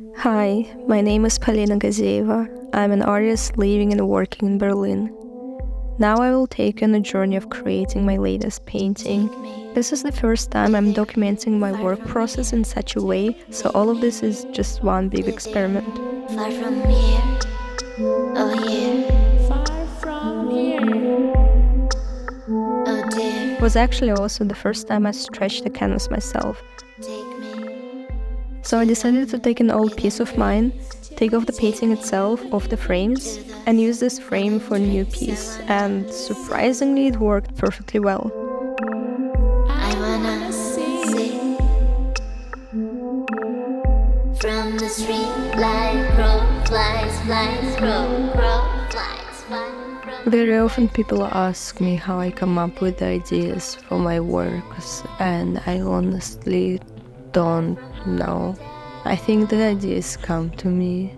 Hi, my name is Polina Gazeva. I'm an artist living and working in Berlin. Now I will take you on a journey of creating my latest painting. This is the first time I'm documenting my work process in such a way, so all of this is just one big experiment. Far from here, oh yeah. Far from here, oh dear. It was actually also the first time I stretched the canvas myself. Take me. So I decided to take an old piece of mine, take off the painting itself off the frames, and use this frame for a new piece, and surprisingly it worked perfectly well. I wanna see from the street like crow flies, flies, crow, flies, flies. Very often people ask me how I come up with ideas for my works, and I honestly don't know. I think the ideas come to me.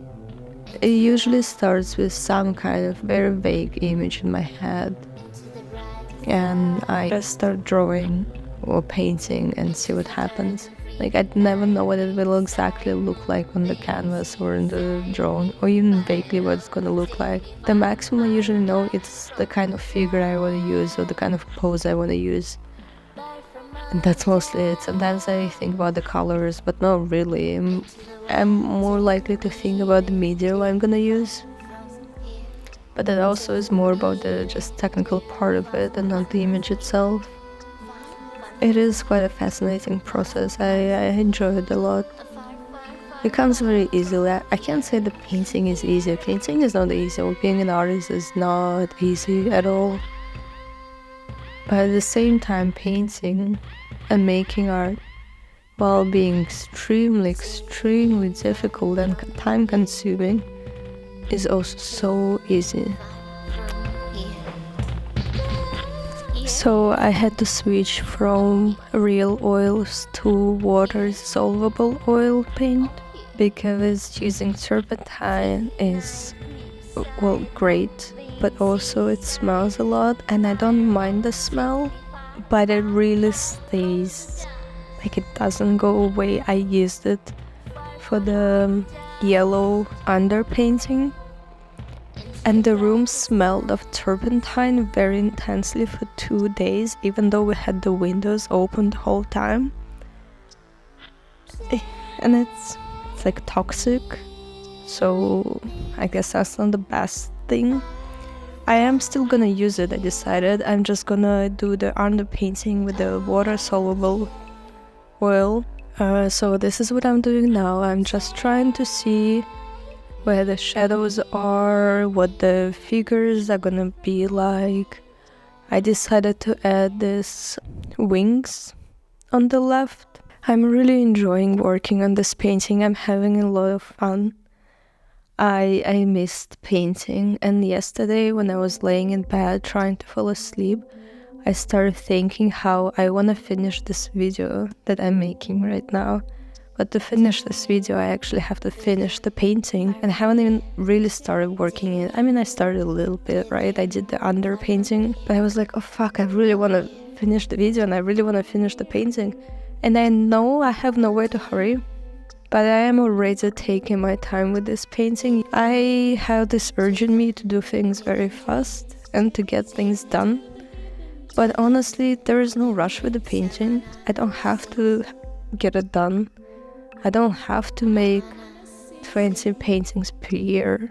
It usually starts with some kind of very vague image in my head, and I just start drawing or painting and see what happens. Like, I'd never know what it will exactly look like on the canvas or in the drawing, or even vaguely what it's gonna look like. The maximum I usually know it's the kind of figure I want to use or the kind of pose I want to use. And that's mostly it. Sometimes I think about the colors, but not really. I'm more likely to think about the medium I'm gonna use. But that also is more about the just technical part of it and not the image itself. It is quite a fascinating process. I enjoy it a lot. It comes very easily. I can't say that painting is easy. Painting is not easy, or being an artist is not easy at all. But at the same time, painting and making art, while being extremely difficult and time-consuming, is also so easy. So I had to switch from real oils to water-soluble oil paint because using turpentine is, well, great, but also it smells a lot, and I don't mind the smell, but it really stays, like it doesn't go away. I used it for the yellow underpainting, and the room smelled of turpentine very intensely for 2 days, even though we had the windows open the whole time. And it's like toxic, so I guess that's not the best thing. I am still gonna use it, I decided. I'm just gonna do the underpainting with the water-soluble oil. So this is what I'm doing now. I'm just trying to see where the shadows are, what the figures are gonna be like. I decided to add this wings on the left. I'm really enjoying working on this painting. I'm having a lot of fun. I missed painting, and yesterday when I was laying in bed trying to fall asleep, I started thinking how I want to finish this video that I'm making right now. But to finish this video, I actually have to finish the painting, and I haven't even really started working in it. I mean, I started a little bit, right? I did the underpainting, but I was like, oh fuck, I really want to finish the video and I really want to finish the painting. And I know I have nowhere to hurry, but I am already taking my time with this painting. I have this urge in me to do things very fast and to get things done. But honestly, there is no rush with the painting. I don't have to get it done. I don't have to make 20 paintings per year.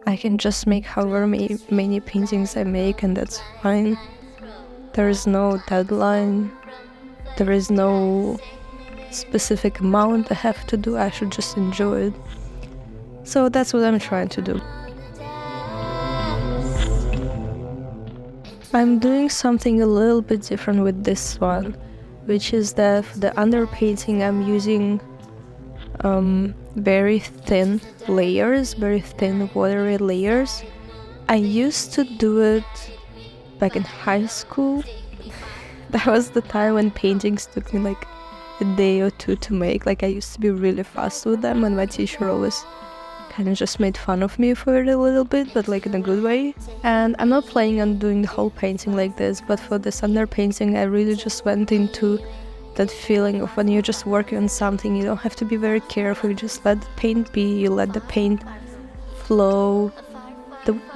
I can just make however many paintings I make, and that's fine. There is no deadline. There is no specific amount I have to do. I should just enjoy it. So that's what I'm trying to do. I'm doing something a little bit different with this one, which is that for the underpainting I'm using very thin layers, very thin watery layers. I used to do it back in high school. That was the time when paintings took me like a day or two to make. Like, I used to be really fast with them, and my teacher always kind of just made fun of me for it a little bit, but like in a good way. And I'm not planning on doing the whole painting like this, but for this underpainting I really just went into that feeling of when you're just working on something, you don't have to be very careful, you just let the paint be, you let the paint flow,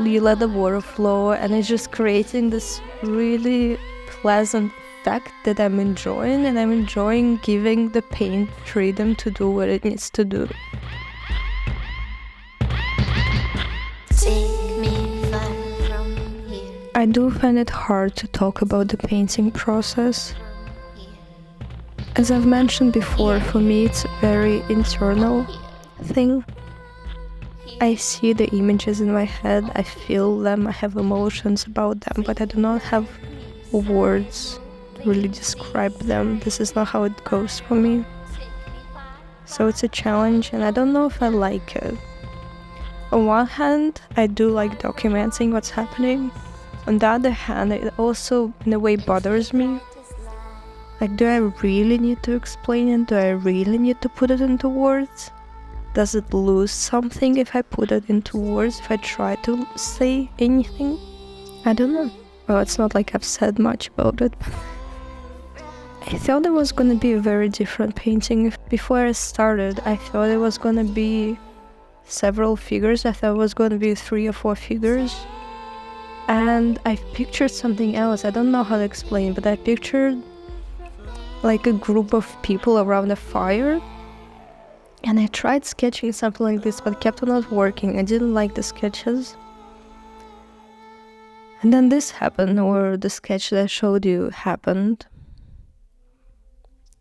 you let the water flow, and it's just creating this really pleasant effect that I'm enjoying, and I'm enjoying giving the paint freedom to do what it needs to do. Take me far from here. I do find it hard to talk about the painting process. As I've mentioned before, for me it's a very internal thing. I see the images in my head, I feel them, I have emotions about them, but I do not have words to really describe them. This is not how it goes for me. So it's a challenge, and I don't know if I like it. On one hand, I do like documenting what's happening. On the other hand, it also in a way bothers me. Like, do I really need to explain it? Do I really need to put it into words? Does it lose something if I put it into words, if I try to say anything? I don't know. Well, it's not like I've said much about it. I thought it was gonna be a very different painting. Before I started, I thought it was gonna be several figures. I thought it was gonna be 3 or 4 figures. And I pictured something else. I don't know how to explain, but I pictured like a group of people around a fire, and I tried sketching something like this, but kept on not working. I didn't like the sketches. And then this happened, or the sketch that I showed you happened,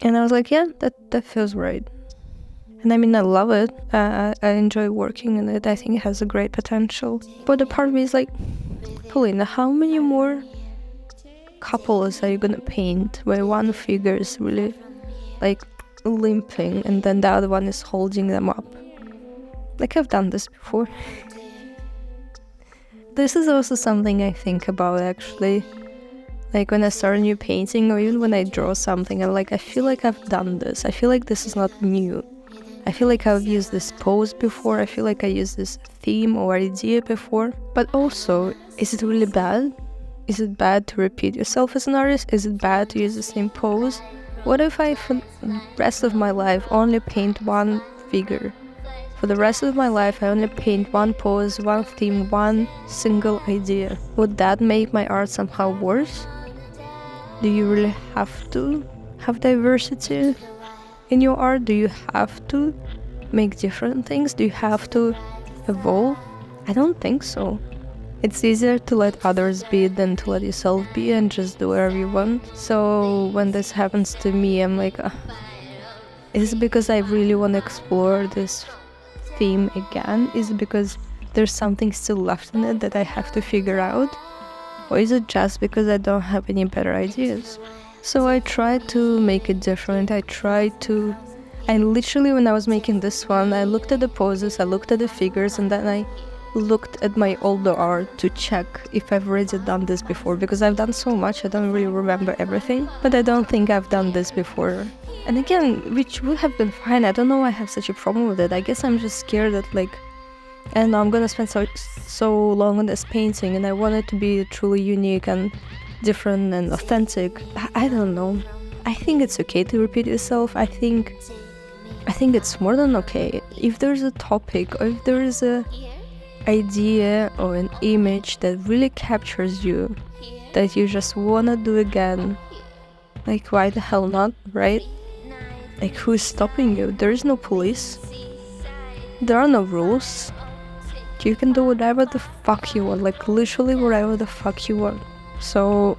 and I was like, yeah, that feels right. And I mean, I love it. I enjoy working on it. I think it has a great potential. But the part of me is like, Polina, how many more couples are you gonna paint where one figure is really like limping and then the other one is holding them up? Like, I've done this before. This is also something I think about, actually. Like, when I start a new painting, or even when I draw something, I feel like I've done this. I feel like this is not new. I feel like I've used this pose before. I feel like I used this theme or idea before. But also, is it really bad? Is it bad to repeat yourself as an artist? Is it bad to use the same pose? What if I, for the rest of my life, only paint one figure? For the rest of my life, I only paint one pose, one theme, one single idea. Would that make my art somehow worse? Do you really have to have diversity in your art? Do you have to make different things? Do you have to evolve? I don't think so. It's easier to let others be than to let yourself be and just do whatever you want. So when this happens to me, I'm like, is it because I really want to explore this theme again? Is it because there's something still left in it that I have to figure out? Or is it just because I don't have any better ideas? So I tried to make it different. I literally, when I was making this one, I looked at the poses, I looked at the figures, and then I looked at my older art to check if I've already done this before, because I've done so much I don't really remember everything, but I don't think I've done this before. And again, which would have been fine. I don't know why I have such a problem with it. I guess I'm just scared that, like, I don't know, I'm gonna spend so long on this painting, and I want it to be truly unique and different and authentic. I don't know. I think it's okay to repeat yourself. I think it's more than okay. If there's a topic, or if there is a idea or an image that really captures you, that you just wanna do again, like, why the hell not, right? Like, who is stopping you? There is no police. There are no rules. You can do whatever the fuck you want, like literally whatever the fuck you want. So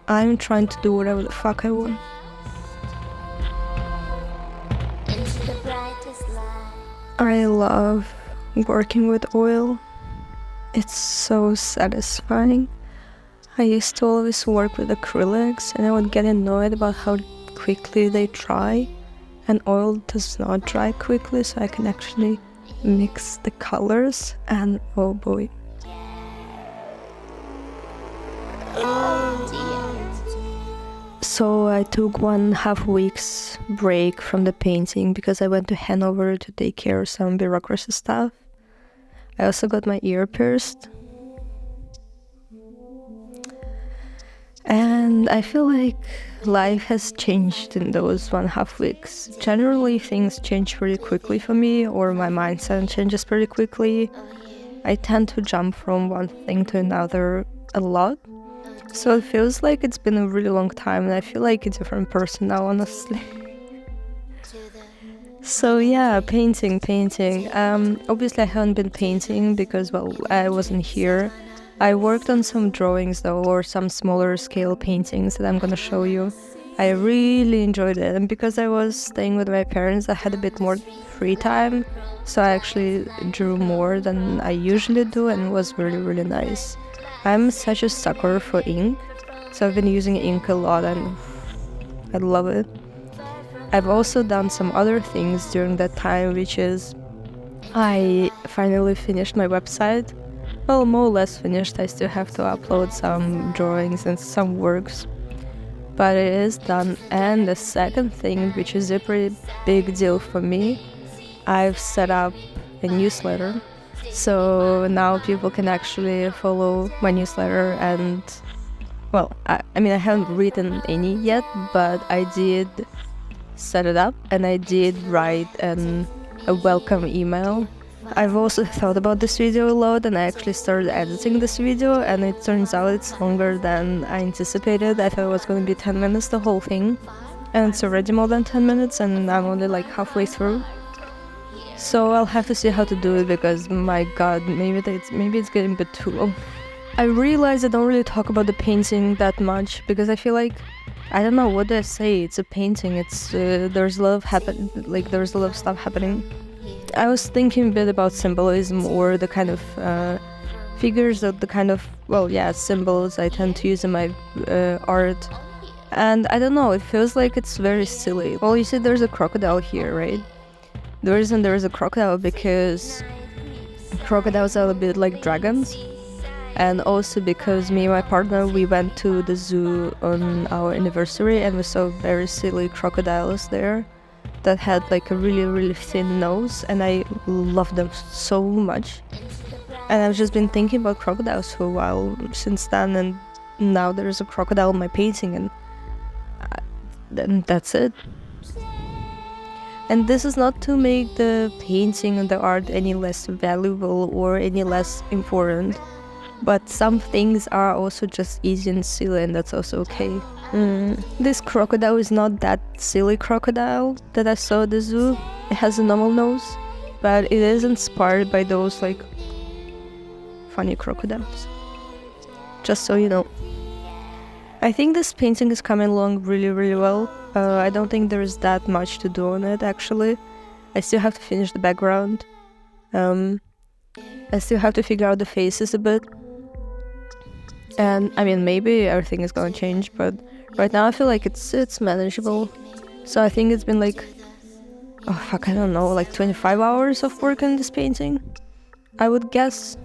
I'm trying to do whatever the fuck I want. Into the brightest light. I love working with oil. It's so satisfying. I used to always work with acrylics, and I would get annoyed about how quickly they dry, and oil does not dry quickly, so I can actually mix the colors, and oh boy. So I took 1.5 weeks break from the painting because I went to Hanover to take care of some bureaucracy stuff. I also got my ear pierced. And I feel like life has changed in those 1.5 weeks. Generally, things change pretty quickly for me, or my mindset changes pretty quickly. I tend to jump from one thing to another a lot. So it feels like it's been a really long time, and I feel like a different person now, honestly. So yeah, painting. Obviously I haven't been painting because, well, I wasn't here. I worked on some drawings though, or some smaller scale paintings that I'm gonna show you. I really enjoyed it, and because I was staying with my parents, I had a bit more free time, so I actually drew more than I usually do, and it was really, really nice. I'm such a sucker for ink, so I've been using ink a lot, and I love it. I've also done some other things during that time, which is I finally finished my website. Well, more or less finished. I still have to upload some drawings and some works, but it is done. And the second thing, which is a pretty big deal for me, I've set up a newsletter. So now people can actually follow my newsletter, and well, I mean, I haven't written any yet, but I did set it up, and I did write a welcome email. I've also thought about this video a lot, and I actually started editing this video, and it turns out it's longer than I anticipated. I thought it was going to be 10 minutes, the whole thing, and it's already more than 10 minutes, and I'm only like halfway through. So I'll have to see how to do it, because my god, maybe it's getting a bit too long. I realize I don't really talk about the painting that much, because I feel like, I don't know, what do I say? It's a painting. It's there's a lot of stuff happening. I was thinking a bit about symbolism, or the kind of figures, or the kind of, well, yeah, symbols I tend to use in my art. And I don't know, it feels like it's very silly. Well, you see, there's a crocodile here, right? The reason there is a crocodile because crocodiles are a bit like dragons. And also because me and my partner, we went to the zoo on our anniversary, and we saw very silly crocodiles there that had like a really, really thin nose, and I love them so much. And I've just been thinking about crocodiles for a while since then, and now there's a crocodile in my painting, and then that's it. And this is not to make the painting and the art any less valuable or any less important. But some things are also just easy and silly, and that's also okay. This crocodile is not that silly crocodile that I saw at the zoo. It has a normal nose, but it is inspired by those like funny crocodiles. Just so you know. I think this painting is coming along really, really well. I don't think there's that much to do on it, actually. I still have to finish the background. I still have to figure out the faces a bit. And I mean, maybe everything is gonna change, but right now I feel like it's manageable. So I think it's been like, I don't know, like 25 hours of work on this painting. I would guess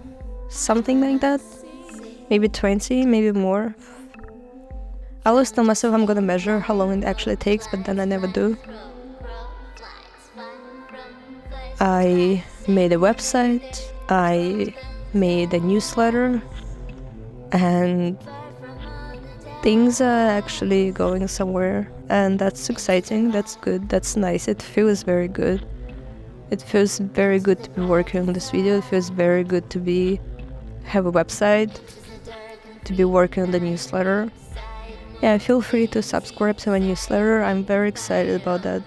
something like that. Maybe 20, maybe more. I always tell myself I'm gonna measure how long it actually takes, but then I never do. I made a website, I made a newsletter, and things are actually going somewhere, and that's exciting, that's good, that's nice. It feels very good. It feels very good to be working on this video. It feels very good to have a website, to be working on the newsletter. Yeah, feel free to subscribe to my newsletter. I'm very excited about that.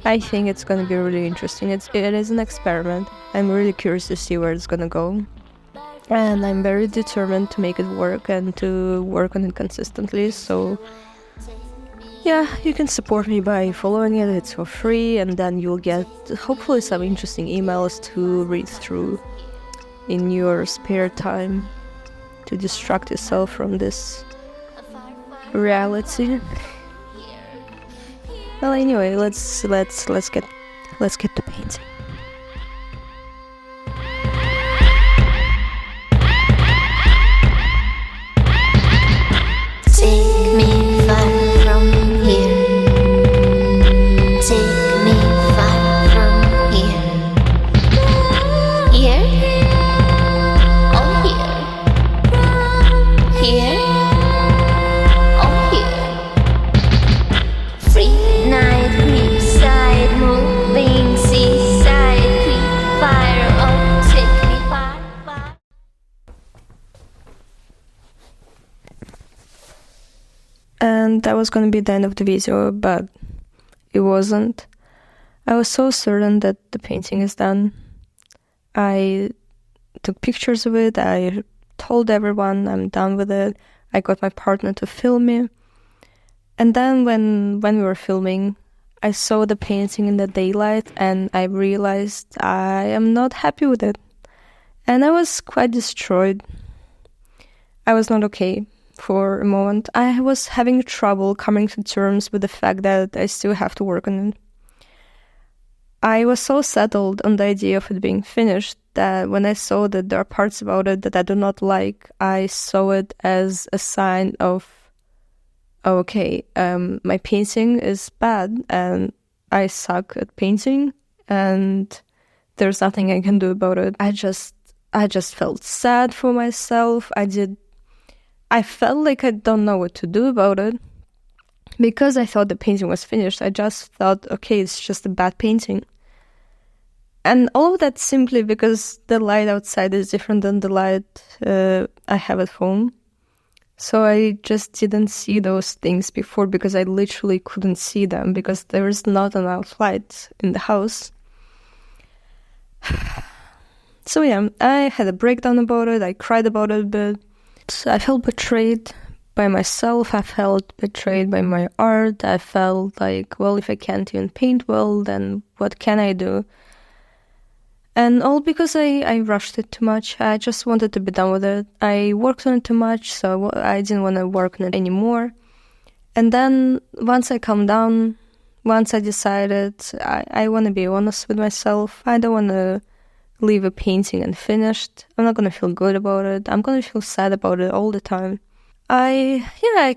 I think it's gonna be really interesting. It is an experiment. I'm really curious to see where it's gonna go. And I'm very determined to make it work and to work on it consistently. So yeah, you can support me by following it. It's for free, and then you'll get hopefully some interesting emails to read through in your spare time to distract yourself from this reality. Well, anyway, let's get to painting. Take me far from here. Take me far from here. Here? Oh, here. Here? and that was gonna be the end of the video, but it wasn't. I was so certain that the painting is done. I took pictures of it, I told everyone I'm done with it. I got my partner to film me. And then when we were filming, I saw the painting in the daylight and I realized I am not happy with it. And I was quite destroyed. I was not okay for a moment. I was having trouble coming to terms with the fact that I still have to work on it. I was so settled on the idea of it being finished that when I saw that there are parts about it that I do not like, I saw it as a sign of, okay, my painting is bad and I suck at painting and there's nothing I can do about it. I just felt sad for myself. I felt like I don't know what to do about it. Because I thought the painting was finished, I just thought, okay, it's just a bad painting. And all of that simply because the light outside is different than the light I have at home. So I just didn't see those things before because I literally couldn't see them because there is not enough light in the house. So yeah, I had a breakdown about it, I cried about it a bit. I felt betrayed by myself, I felt betrayed by my art, I felt like, well, if I can't even paint well, then what can I do? And all because I rushed it too much. I just wanted to be done with it. I worked on it too much, so I didn't want to work on it anymore. And then once I calmed down, once I decided I want to be honest with myself, I don't want to leave a painting unfinished. I'm not going to feel good about it. I'm going to feel sad about it all the time. I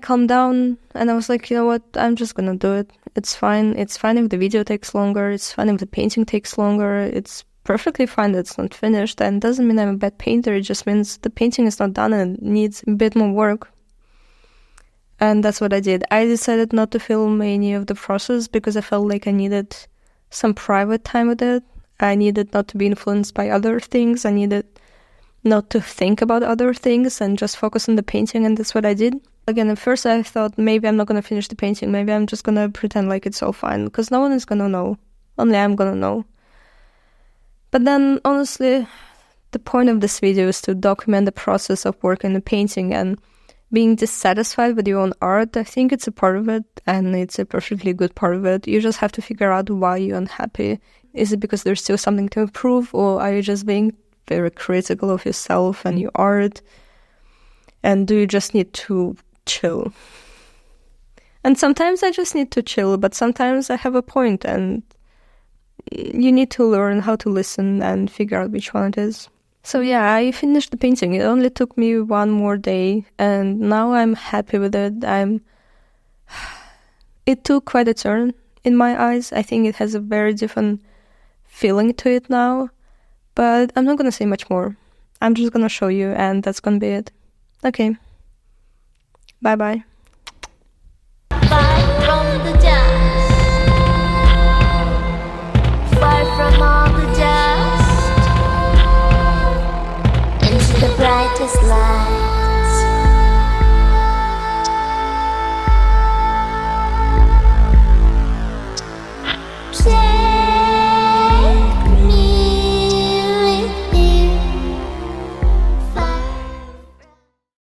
calmed down and I was like, you know what, I'm just going to do it. It's fine. It's fine if the video takes longer. It's fine if the painting takes longer. It's perfectly fine that it's not finished, and doesn't mean I'm a bad painter. It just means the painting is not done and needs a bit more work. And that's what I did. I decided not to film any of the process because I felt like I needed some private time with it. I needed not to be influenced by other things. I needed not to think about other things and just focus on the painting, and that's what I did. Again, at first I thought maybe I'm not going to finish the painting. Maybe I'm just going to pretend like it's all fine because no one is going to know. Only I'm going to know. But then, honestly, the point of this video is to document the process of working the painting, and being dissatisfied with your own art, I think it's a part of it, and it's a perfectly good part of it. You just have to figure out why you're unhappy. Is it because there's still something to improve, or are you just being very critical of yourself and your art? And do you just need to chill? And sometimes I just need to chill, but sometimes I have a point, and you need to learn how to listen and figure out which one it is. So yeah, I finished the painting. It only took me one more day, and now I'm happy with it. It took quite a turn in my eyes. I think it has a very different feeling to it now, but I'm not going to say much more. I'm just going to show you, and that's going to be it. Okay. Bye-bye. Far from the dust, far from all the dust, into the brightest light.